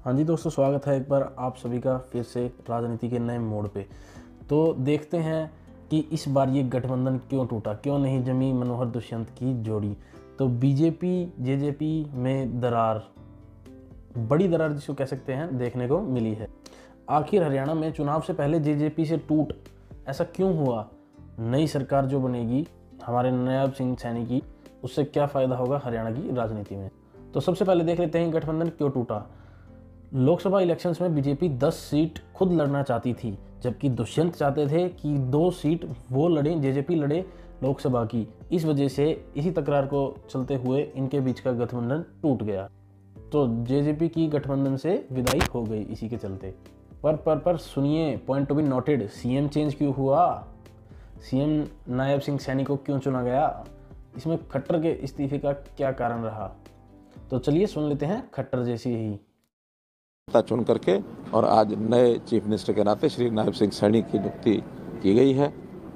हाँ जी दोस्तों, स्वागत है एक बार आप सभी का फिर से राजनीति के नए मोड़ पे। तो देखते हैं कि इस बार ये गठबंधन क्यों टूटा, क्यों नहीं जमी मनोहर दुष्यंत की जोड़ी। तो बीजेपी जेजेपी में दरार, बड़ी दरार जिसको कह सकते हैं, देखने को मिली है। आखिर हरियाणा में चुनाव से पहले जेजेपी से टूट ऐसा क्यों हुआ? नई सरकार जो बनेगी हमारे नायब सिंह सैनी की, उससे क्या फ़ायदा होगा हरियाणा की राजनीति में? तो सबसे पहले देख लेते हैं गठबंधन क्यों टूटा। लोकसभा इलेक्शंस में बीजेपी 10 सीट खुद लड़ना चाहती थी, जबकि दुष्यंत चाहते थे कि 2 सीट वो लड़े, जेजेपी लड़े लोकसभा की। इस वजह से इसी तकरार को चलते हुए इनके बीच का गठबंधन टूट गया। तो जेजेपी की गठबंधन से विदाई हो गई इसी के चलते। पर सुनिए, point to be noted, CM change क्यों हुआ? सीएम नायब सिंह सैनी को क्यों चुना गया? इसमें खट्टर के इस्तीफे का क्या कारण रहा? तो चलिए सुन लेते हैं खट्टर जैसी ही चुन करके, और आज नए चीफ मिनिस्टर के नाते श्री नायब सिंह सैनी की नियुक्ति की गई है।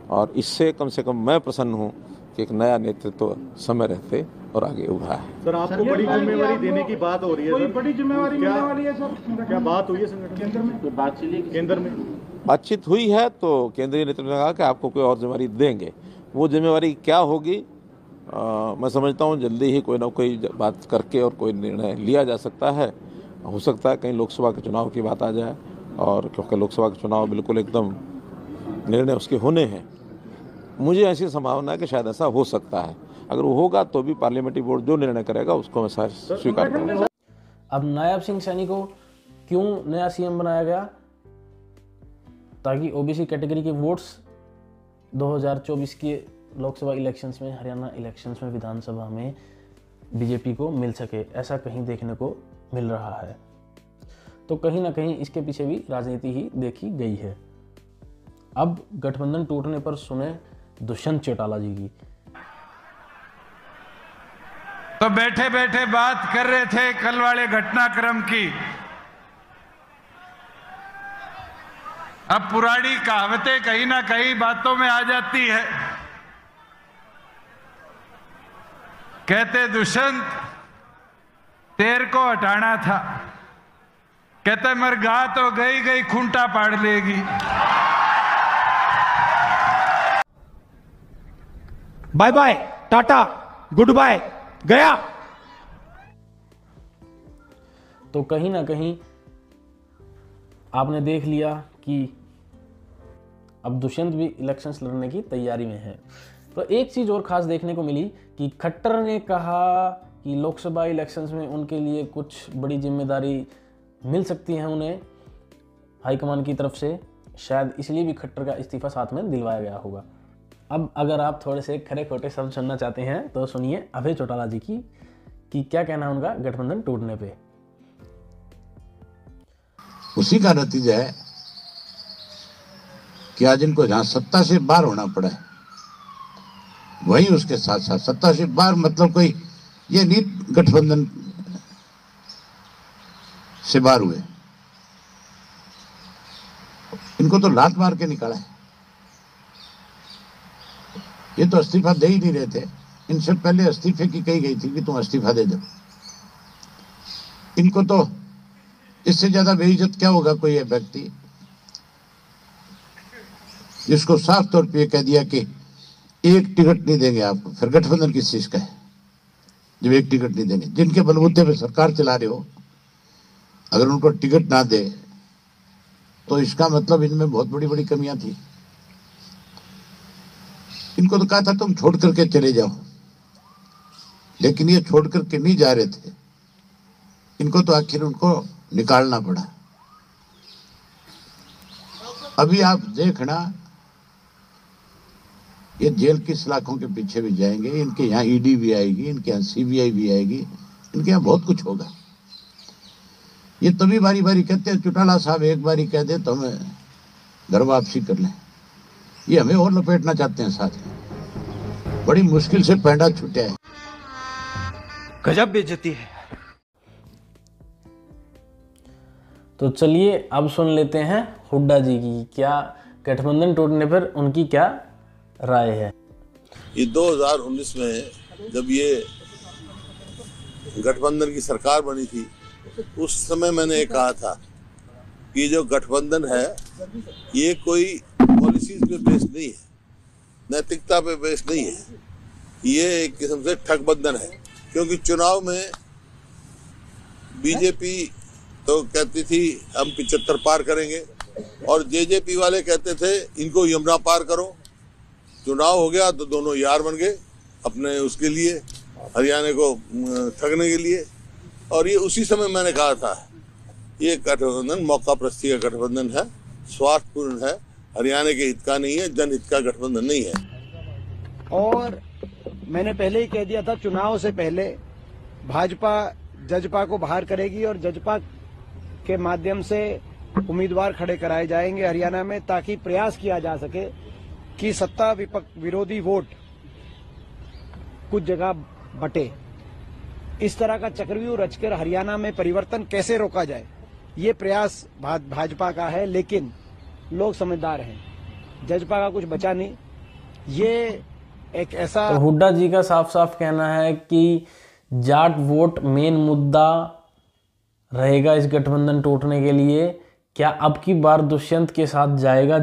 और इससे कम से कम मैं प्रसन्न हूं कि एक नया नेतृत्व समय रहते और आगे उभरा है। सर, आपको बड़ी जिम्मेवारी देने की बात हो रही है। सर, बड़ी जिम्मेवारी मिलने वाली है सर। क्या बात हुई है संगठन में? केंद्र में बातचीत हुई है तो केंद्रीय नेतृत्व ने कहा कि आपको कोई और जिम्मेवारी देंगे। वो जिम्मेवारी क्या होगी, मैं समझता हूँ जल्दी ही कोई ना कोई बात करके और कोई निर्णय लिया जा सकता है। हो सकता है कहीं लोकसभा के चुनाव की बात आ जाए, और क्योंकि लोकसभा के चुनाव बिल्कुल एकदम निर्णय उसके होने हैं। मुझे ऐसी संभावना है कि शायद ऐसा हो सकता है। अगर वो होगा तो भी पार्लियामेंट्री बोर्ड जो निर्णय करेगा उसको मैं स्वीकार करूँगा। अब नायब सिंह सैनी को क्यों नया सीएम बनाया गया? ताकि ओबीसी कैटेगरी के वोट्स 2024 के लोकसभा इलेक्शंस में, हरियाणा इलेक्शंस में, विधानसभा में बीजेपी को मिल सके, ऐसा कहीं देखने को मिल रहा है। तो कहीं ना कहीं इसके पीछे भी राजनीति ही देखी गई है। अब गठबंधन टूटने पर सुने दुष्यंत चौटाला जी की। तो बैठे बैठे बात कर रहे थे कल वाले घटनाक्रम की। अब पुरानी कहावतें कहीं ना कहीं बातों में आ जाती है। कहते दुष्यंत, तेर को हटाना था। कहते मर गा तो गई गई, खूंटा पाड़ लेगी। Bye bye, tata, goodbye, गया। तो कहीं ना कहीं आपने देख लिया कि अब दुष्यंत भी इलेक्शंस लड़ने की तैयारी में है। तो एक चीज़ और ख़ास देखने को मिली कि खट्टर ने कहा कि लोकसभा इलेक्शंस में उनके लिए कुछ बड़ी जिम्मेदारी मिल सकती है उन्हें हाईकमान की तरफ से। शायद इसलिए भी खट्टर का इस्तीफा साथ में दिलवाया गया होगा। अब अगर आप थोड़े से खरे खोटे शब्द सुनना चाहते हैं तो सुनिए अभय चौटाला जी की कि क्या कहना है उनका गठबंधन टूटने पे। उसी का नतीजा है कि आज इनको जहां सत्ता से बाहर होना पड़ा है, वही उसके साथ साथ सत्ता से बाहर मतलब कोई ये नहीं गठबंधन से बाहर हुए, इनको तो लात मार के निकाला है। ये तो इस्तीफा दे ही नहीं रहे थे। इनसे पहले इस्तीफे की कही गई थी कि तुम इस्तीफा दे दो। इनको तो इससे ज्यादा बेइज्जत क्या होगा कोई ये व्यक्ति जिसको साफ तौर पे कह दिया कि एक टिकट नहीं देंगे आपको। फिर गठबंधन किस चीज का है जब एक टिकट नहीं देंगे? जिनके बलबूते पे सरकार चला रहे हो, अगर उनको टिकट ना दे तो इसका मतलब इनमें बहुत बड़ी बड़ी कमियां थी। इनको तो कहा था तुम छोड़ करके चले जाओ, लेकिन ये छोड़ करके नहीं जा रहे थे। इनको तो आखिर उनको निकालना पड़ा। अभी आप देखना, ये जेल की सलाखों के पीछे भी जाएंगे। इनके यहाँ ईडी भी आएगी, इनके यहाँ सीबीआई भी आएगी, इनके यहाँ बहुत कुछ होगा। ये तभी बारी बारी कहते हैं चौटाला साहब एक बारी कह दे तो हमें घर वापसी कर लें। ये हमें और लपेटना चाहते हैं साथ में। बड़ी मुश्किल से पैंडा छूटा है। गजब बेइज्जती है। तो चलिए अब सुन लेते हैं हुड्डा जी की, क्या गठबंधन टूटने पर उनकी क्या राय है। ये 2019 में जब ये गठबंधन की सरकार बनी थी उस समय मैंने ये कहा था कि जो गठबंधन है ये कोई पॉलिसीज पे बेस नहीं है, नैतिकता पे बेस नहीं है, ये एक किस्म से ठगबंधन है। क्योंकि चुनाव में बीजेपी तो कहती थी हम 75 पार करेंगे और जेजेपी वाले कहते थे इनको यमुना पार करो। चुनाव हो गया तो दोनों यार बन गए अपने उसके लिए, हरियाणा को ठगने के लिए। और ये उसी समय मैंने कहा था ये गठबंधन मौका प्रस्ती का गठबंधन है, स्वार्थपूर्ण है, हरियाणा के हित का नहीं है, जनहित का गठबंधन नहीं है। और मैंने पहले ही कह दिया था, चुनाव से पहले भाजपा जजपा को बाहर करेगी और जजपा के माध्यम से उम्मीदवार खड़े कराए जाएंगे हरियाणा में, ताकि प्रयास किया जा सके कि सत्ता विरोधी वोट कुछ जगह बटे। इस तरह का चक्रव्यूह रचकर हरियाणा में परिवर्तन कैसे रोका जाए, ये प्रयास भाजपा का है। लेकिन लोग समझदार हैं, जजपा का कुछ बचा नहीं। ये एक ऐसा तो हुड्डा जी का साफ साफ कहना है कि जाट वोट मेन मुद्दा रहेगा इस गठबंधन टूटने के लिए। क्या अब की बार दुष्यंत के साथ जाएगा